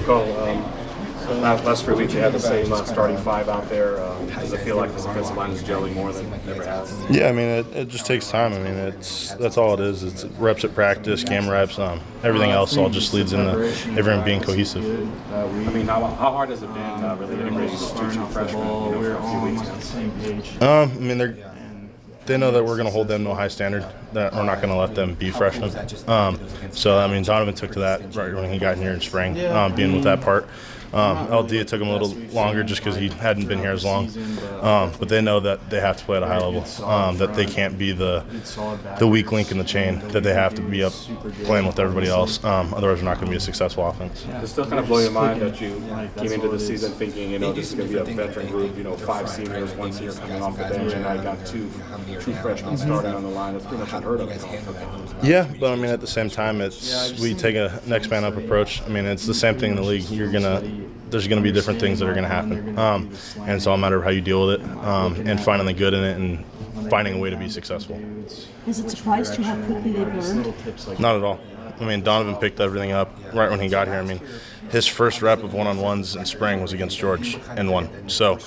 Cohl, last 3 weeks you had the same starting five out there. Does it feel like this offensive line is gelling more than it ever has? Yeah, I mean, it just takes time. I mean, that's all it is. It's reps at practice, game reps. Everything else all just leads into everyone being cohesive. I mean, how hard has it been really integrating these two freshmen for a few weeks now? I mean, they know that we're going to hold them to a high standard, that we're not going to let them be freshmen. So, I mean, Donovan took to that right when he got here in spring, being with that part. LD, it took him a little longer just because he hadn't been here as long. But they know that they have to play at a high level, that they can't be the weak link in the chain, that they have to be up playing with everybody else. Otherwise, we're not going to be a successful offense. Does it still kind of blow your mind that you came into the season thinking, this is going to be a veteran group, 5 seniors, 1 senior coming off the bench, and now you got two true freshmen starting on the line. That's pretty much unheard of. Yeah, but I mean, at the same time, we take a next man up approach. I mean, it's the same thing in the league. There's going to be different things that are going to happen, and it's all a matter of how you deal with it and finding the good in it and finding a way to be successful. Is it surprised you how quickly they've learned? Not at all. I mean, Donovan picked everything up right when he got here. I mean, his first rep of one-on-ones in spring was against George and won. So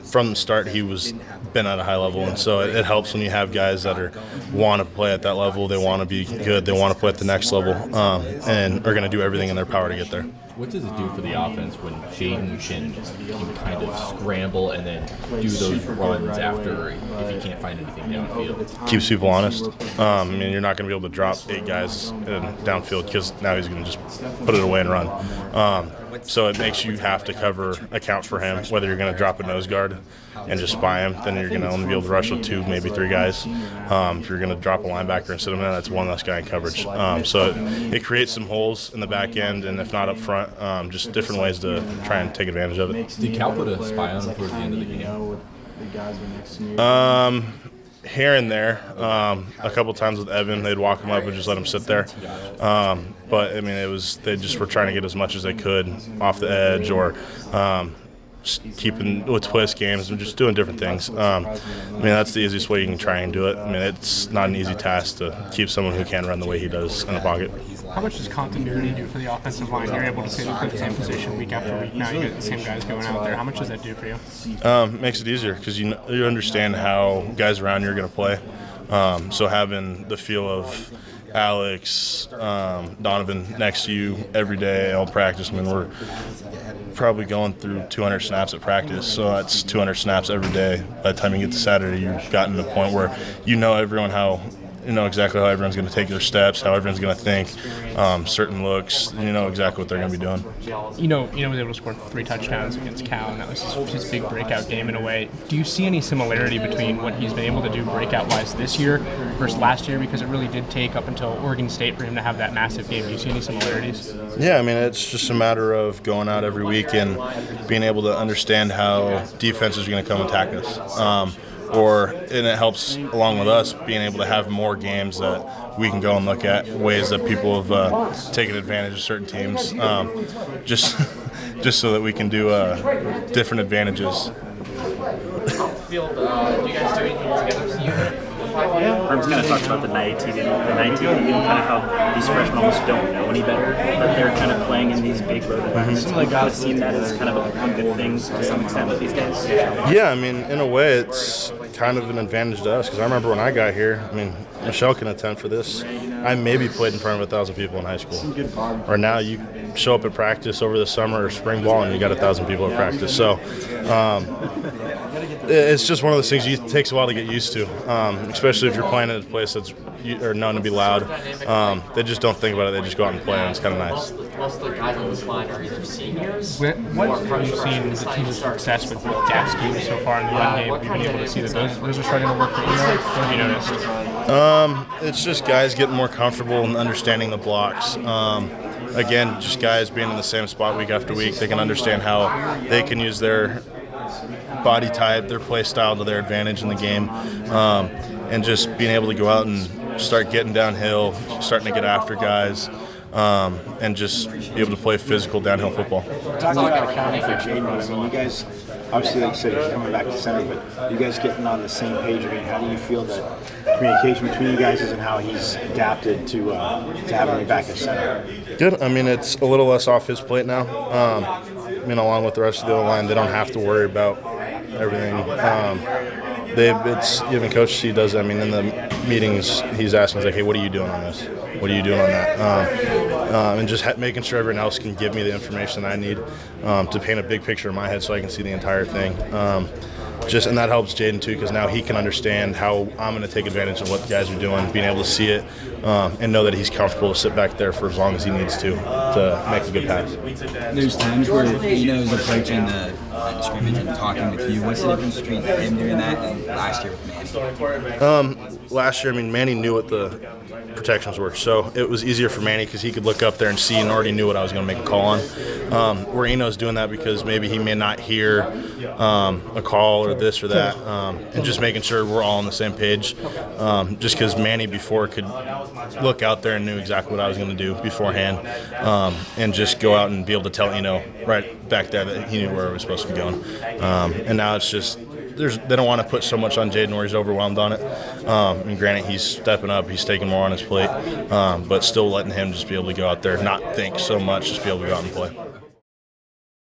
from the start, he was been at a high level, and so it helps when you have guys that want to play at that level. They want to be good. They want to play at the next level, and are going to do everything in their power to get there. What does it do for the offense when Jaden can kind of scramble and then do those runs after if he can't find anything downfield? Keeps people honest. I mean, you're not going to be able to drop 8 guys downfield because now he's going to just put it away and run. So it makes you have to account for him, whether you're going to drop a nose guard and just spy him, then you're going to only be able to rush with 2, maybe 3 guys. If you're going to drop a linebacker and sit him in, that's 1 less guy in coverage. So it creates some holes in the back end, and if not up front, just different ways to try and take advantage of it. Did Cal put a spy on him towards the end of the game? Here and there, a couple times with Evan, they'd walk him up and just let him sit there. But I mean, they just were trying to get as much as they could off the edge, or just keeping with twist games and just doing different things. I mean, that's the easiest way you can try and do it. I mean, it's not an easy task to keep someone who can run the way he does in the pocket. How much does continuity do for the offensive line? You're able to play the same position week after week. Now you get the same guys going out there. How much does that do for you? Makes it eeasier because you understand how guys around you are going to play. So having the feel of Alex, Donovan next to you every day, all practice. I mean, we're probably going through 200 snaps at practice, so that's 200 snaps every day. By the time you get to Saturday, you've gotten to the point where you know exactly how everyone's going to take their steps, how everyone's going to think, certain looks. You know exactly what they're going to be doing. He was able to score 3 touchdowns against Cal, and that was his big breakout game in a way. Do you see any similarity between what he's been able to do breakout-wise this year versus last year? Because it really did take up until Oregon State for him to have that massive game. Do you see any similarities? Yeah, I mean, it's just a matter of going out every week and being able to understand how defenses are going to come attack us. And it helps along with us being able to have more games that we can go and look at ways that people have taken advantage of certain teams, just so that we can do different advantages. Do you guys do anything together as a unit? Herm's kind of talked about the night team, kind of how these freshmen almost don't know any better, but they're kind of playing in these big road environments. Some of the guys seem that as kind of a good thing to some extent with these guys. Yeah, I mean, in a way, it's kind of an advantage to us because I remember when I got here, I mean, Michelle can attend for this. I maybe played in front of 1,000 people in high school. Or now you show up at practice over the summer or spring ball and you got 1,000 people at practice. So it's just one of those things it takes a while to get used to, especially if you're playing at a place that's known to be loud. They just don't think about it. They just go out and play, and it's kind of nice. Most of the guys on this line are either seniors. What have you seen the team's success with gap schemes so far in the run game? Have you been able to see that those are starting to work for you? What have you noticed? It's just guys getting more comfortable and understanding the blocks. Again, just guys being in the same spot week after week. They can understand how they can use their body type, their play style to their advantage in the game, and just being able to go out and start getting downhill, starting to get after guys, and just be able to play physical downhill football. Talking about accounting for Jaden, I mean, you guys, obviously, like you said, he's coming back to center, but you guys getting on the same page. I mean, how do you feel that communication between you guys is and how he's adapted to having you back at center? Good. I mean, it's a little less off his plate now. I mean, along with the rest of the O-line, they don't have to worry about everything. It's even Coach C does. I mean, in the meetings, he's asking, he's like, "Hey, what are you doing on this? What are you doing on that?" And just making sure everyone else can give me the information that I need to paint a big picture in my head, so I can see the entire thing. And that helps Jaden too, because now he can understand how I'm going to take advantage of what the guys are doing, being able to see it, and know that he's comfortable to sit back there for as long as he needs to make a good pass. There's times where is approaching the scrimmage and talking with you. What's the difference between him doing that and last year with Manny? Last year, I mean, Manny knew what the protections were, so it was easier for Manny because he could look up there and see and already knew what I was going to make a call on. Where Eno's doing that because maybe he may not hear a call or this or that, and just making sure we're all on the same page. Just because Manny before could look out there and knew exactly what I was going to do beforehand, and just go out and be able to tell Eno right back there that he knew where we were supposed to be going. And now it's just they don't want to put so much on Jaden where he's overwhelmed on it. And granted, he's stepping up, he's taking more on his plate, but still letting him just be able to go out there, not think so much, just be able to go out and play.